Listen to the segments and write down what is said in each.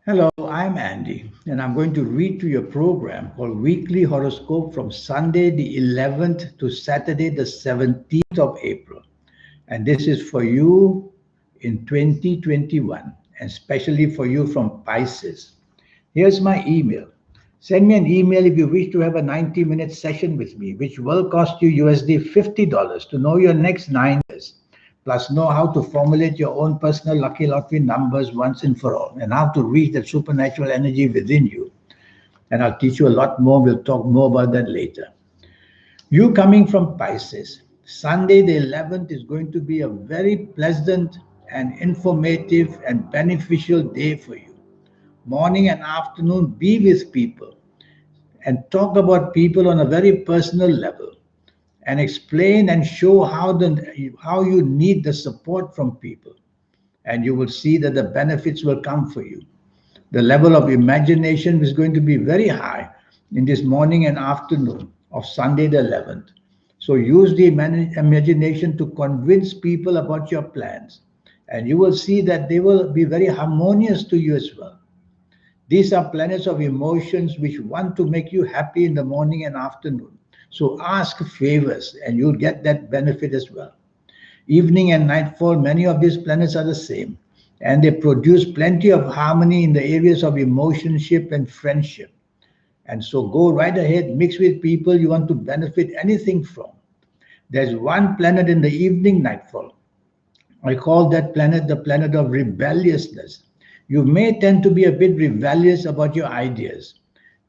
Hello, I'm Andy, and I'm going to read to your program called Weekly Horoscope from Sunday the 11th to Saturday the 17th of April. And this is for you in 2021, and especially for you from Pisces. Here's my email. Send me an email if you wish to have a 90-minute session with me, which will cost you USD $50 to know your next 9 years, plus know how to formulate your own personal lucky lottery numbers once and for all, and how to reach that supernatural energy within you. And I'll teach you a lot more. We'll talk more about that later. You coming from Pisces, Sunday the 11th is going to be a very pleasant and informative and beneficial day for you. Morning and afternoon, be with people and talk about people on a very personal level and explain and show how you need the support from people, and you will see that the benefits will come for you. The level of imagination is going to be very high in this morning and afternoon of Sunday the 11th. So use the imagination to convince people about your plans, and you will see that they will be very harmonious to you as well. These are planets of emotions which want to make you happy in the morning and afternoon. So ask favors and you'll get that benefit as well. Evening and nightfall, many of these planets are the same, and they produce plenty of harmony in the areas of emotionship and friendship. And so go right ahead, mix with people you want to benefit anything from. There's one planet in the evening nightfall. I call that planet the planet of rebelliousness. You may tend to be a bit rebellious about your ideas.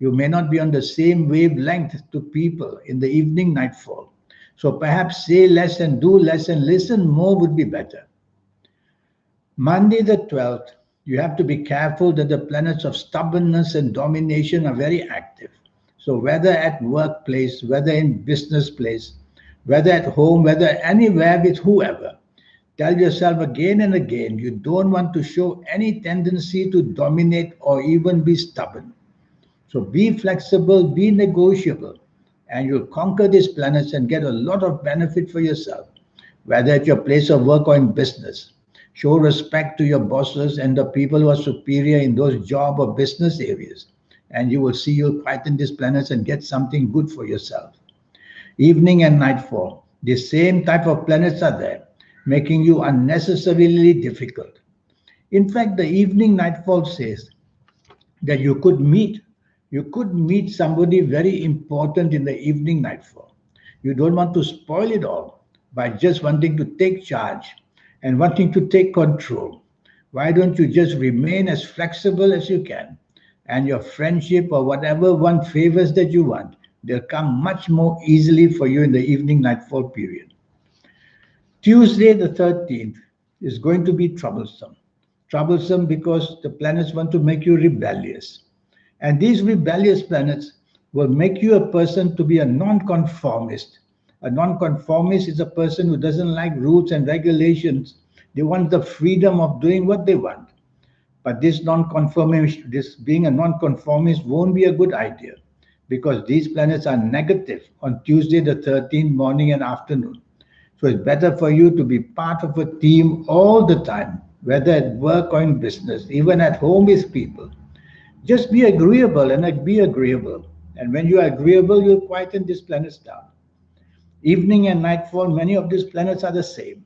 You may not be on the same wavelength to people in the evening nightfall. So perhaps say less and do less and listen more would be better. Monday the 12th, you have to be careful that the planets of stubbornness and domination are very active. So whether at workplace, whether in business place, whether at home, whether anywhere with whoever, tell yourself again and again you don't want to show any tendency to dominate or even be stubborn. So be flexible, be negotiable, and you'll conquer these planets and get a lot of benefit for yourself, whether at your place of work or in business. Show respect to your bosses and the people who are superior in those job or business areas, and you will see you'll quieten these planets and get something good for yourself. Evening and nightfall, the same type of planets are there, making you unnecessarily difficult. In fact, the evening nightfall says that you could meet somebody very important in the evening nightfall. You don't want to spoil it all by just wanting to take charge and wanting to take control. Why don't you just remain as flexible as you can, and your friendship or whatever one favors that you want, they'll come much more easily for you in the evening nightfall period. Tuesday, the 13th, is going to be troublesome. Troublesome because the planets want to make you rebellious. And these rebellious planets will make you a person to be a nonconformist. A nonconformist is a person who doesn't like rules and regulations. They want the freedom of doing what they want. But this nonconformist, this being a nonconformist won't be a good idea because these planets are negative on Tuesday the 13th morning and afternoon. So it's better for you to be part of a team all the time, whether at work or in business, even at home with people. Just be agreeable and be agreeable. And when you are agreeable, you'll quieten these planets down. Evening and nightfall, many of these planets are the same.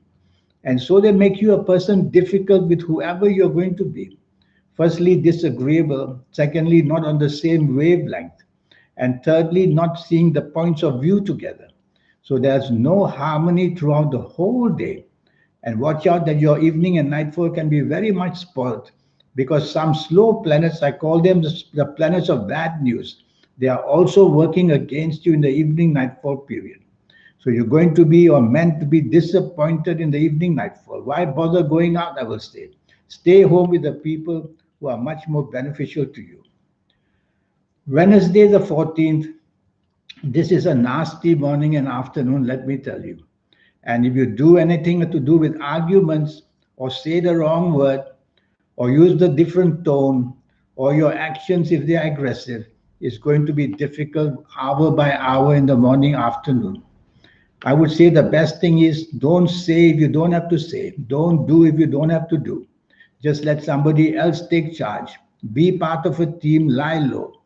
And so they make you a person difficult with whoever you're going to be. Firstly, disagreeable. Secondly, not on the same wavelength. And thirdly, not seeing the points of view together. So there's no harmony throughout the whole day. And watch out that your evening and nightfall can be very much spoiled because some slow planets, I call them the planets of bad news, they are also working against you in the evening nightfall period. So you're going to be or meant to be disappointed in the evening nightfall. Why bother going out? I will say. Stay home with the people who are much more beneficial to you. Wednesday, the 14th, this is a nasty morning and afternoon, let me tell you. And if you do anything to do with arguments or say the wrong word or use the different tone or your actions if they are aggressive, it's going to be difficult hour by hour in the morning, afternoon. I would say the best thing is don't say if you don't have to say. Don't do if you don't have to do. Just let somebody else take charge Be part of a team, lie low.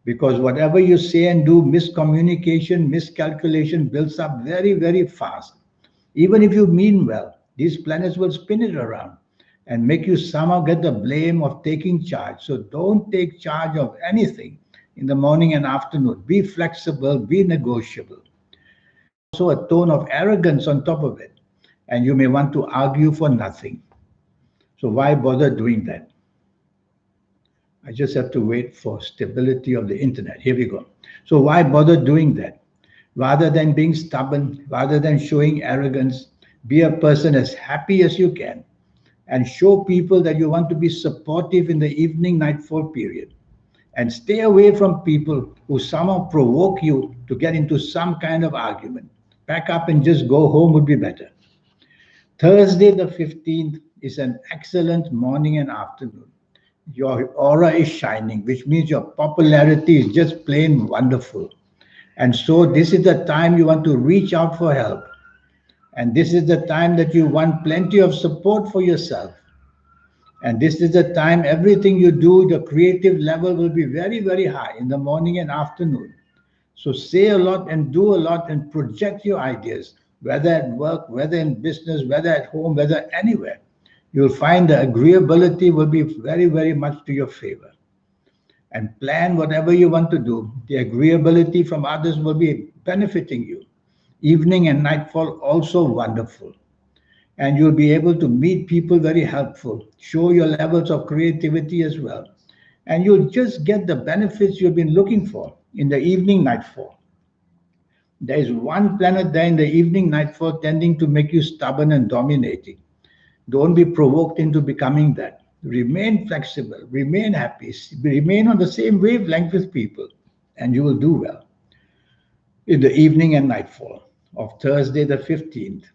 Because whatever you say and do, miscommunication, miscalculation builds up very, very fast. Even if you mean well, these planets will spin it around and make you somehow get the blame of taking charge. So don't take charge of anything in the morning and afternoon. Be flexible, be negotiable. Also, a tone of arrogance on top of it. And you may want to argue for nothing. So why bother doing that? I just have to wait for stability of the internet. Here we go. So why bother doing that? Rather than being stubborn, rather than showing arrogance, be a person as happy as you can and show people that you want to be supportive in the evening nightfall period. And stay away from people who somehow provoke you to get into some kind of argument. Pack up and just go home would be better. Thursday, the 15th, is an excellent morning and afternoon. Your aura is shining, which means your popularity is just plain wonderful. And so, this is the time you want to reach out for help. And this is the time that you want plenty of support for yourself. And this is the time everything you do, the creative level will be very, very high in the morning and afternoon. So say a lot and do a lot and project your ideas, whether at work, whether in business, whether at home, whether anywhere. You'll find the agreeability will be very, very much to your favor. And plan whatever you want to do. The agreeability from others will be benefiting you. Evening and nightfall also wonderful. And you'll be able to meet people very helpful, show your levels of creativity as well. And you'll just get the benefits you've been looking for in the evening nightfall. There is one planet there in the evening nightfall tending to make you stubborn and dominating. Don't be provoked into becoming that. Remain flexible, remain happy, remain on the same wavelength with people, and you will do well in the evening and nightfall of Thursday the 15th.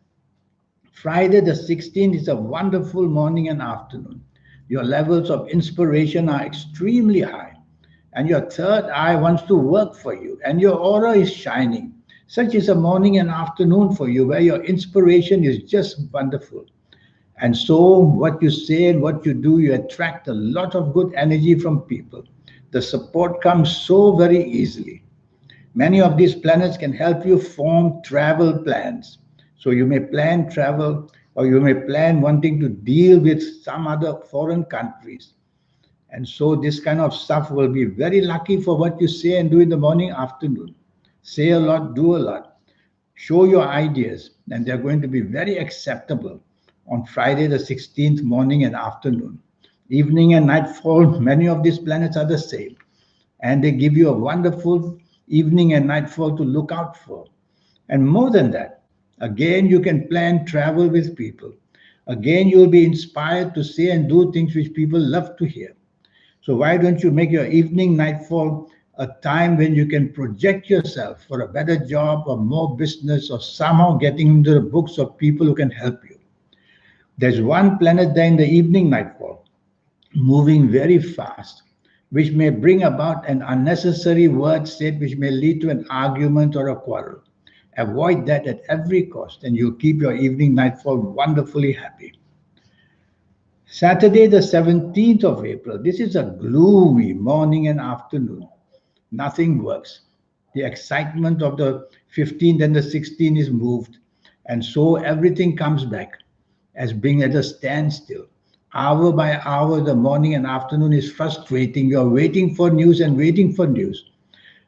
Friday the 16th is a wonderful morning and afternoon. Your levels of inspiration are extremely high, and your third eye wants to work for you, and your aura is shining. Such is a morning and afternoon for you where your inspiration is just wonderful. And so, what you say and what you do, you attract a lot of good energy from people. The support comes so very easily. Many of these planets can help you form travel plans. So you may plan travel or you may plan wanting to deal with some other foreign countries. And so this kind of stuff will be very lucky for what you say and do in the morning, afternoon. Say a lot, do a lot. Show your ideas, and they're going to be very acceptable on Friday the 16th morning and afternoon. Evening and nightfall, many of these planets are the same. And they give you a wonderful evening and nightfall to look out for. And more than that, again, you can plan travel with people. Again, you'll be inspired to say and do things which people love to hear. So why don't you make your evening nightfall a time when you can project yourself for a better job or more business or somehow getting into the books of people who can help you? There's one planet there in the evening nightfall, moving very fast, which may bring about an unnecessary word said which may lead to an argument or a quarrel. Avoid that at every cost, and you'll keep your evening nightfall wonderfully happy. Saturday, the 17th of April, this is a gloomy morning and afternoon. Nothing works. The excitement of the 15th and the 16th is moved, and so everything comes back as being at a standstill. Hour by hour, the morning and afternoon is frustrating. You're waiting for news and waiting for news.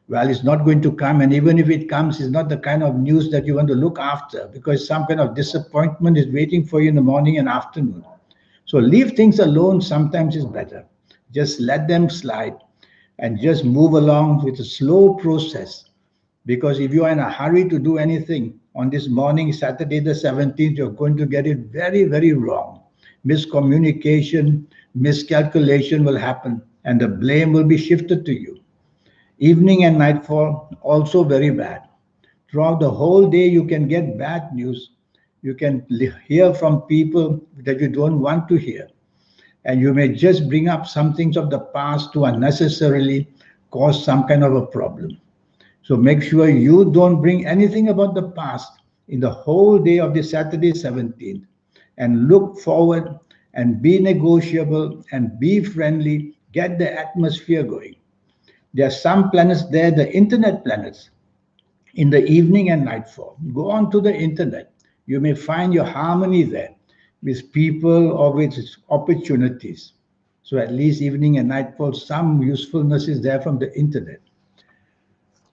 Well, it's not going to come, and even if it comes, it's not the kind of news that you want to look after because some kind of disappointment is waiting for you in the morning and afternoon. So leave things alone sometimes is better. Just let them slide and just move along with a slow process. Because if you are in a hurry to do anything on this morning, Saturday the 17th, you're going to get it very, very wrong. Miscommunication, miscalculation will happen, and the blame will be shifted to you. Evening and nightfall, also very bad. Throughout the whole day, you can get bad news. You can hear from people that you don't want to hear. And you may just bring up some things of the past to unnecessarily cause some kind of a problem. So make sure you don't bring anything about the past in the whole day of the Saturday 17th. And look forward and be negotiable and be friendly. Get the atmosphere going. There are some planets there, the internet planets, in the evening and nightfall. Go on to the internet. You may find your harmony there with people or with opportunities. So at least evening and nightfall, some usefulness is there from the internet.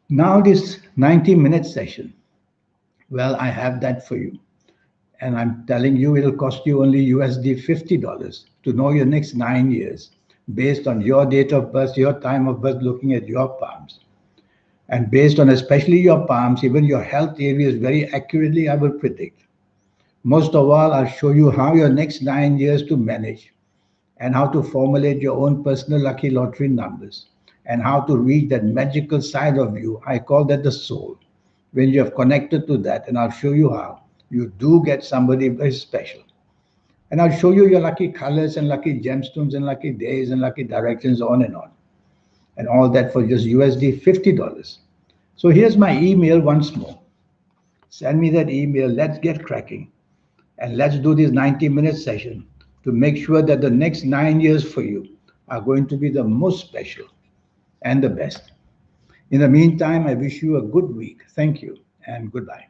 Now this 90-minute session, well, I have that for you. And I'm telling you, it'll cost you only USD $50 to know your next 9 years based on your date of birth, your time of birth, looking at your palms. And based on especially your palms, even your health areas, very accurately, I will predict. Most of all, I'll show you how your next 9 years to manage and how to formulate your own personal lucky lottery numbers and how to reach that magical side of you. I call that the soul. When you have connected to that, and I'll show you how, you do get somebody very special. And I'll show you your lucky colors and lucky gemstones and lucky days and lucky directions, on and on. And all that for just USD $50. So here's my email once more. Send me that email. Let's get cracking. And let's do this 90-minute session to make sure that the next 9 years for you are going to be the most special and the best. In the meantime, I wish you a good week. Thank you and goodbye.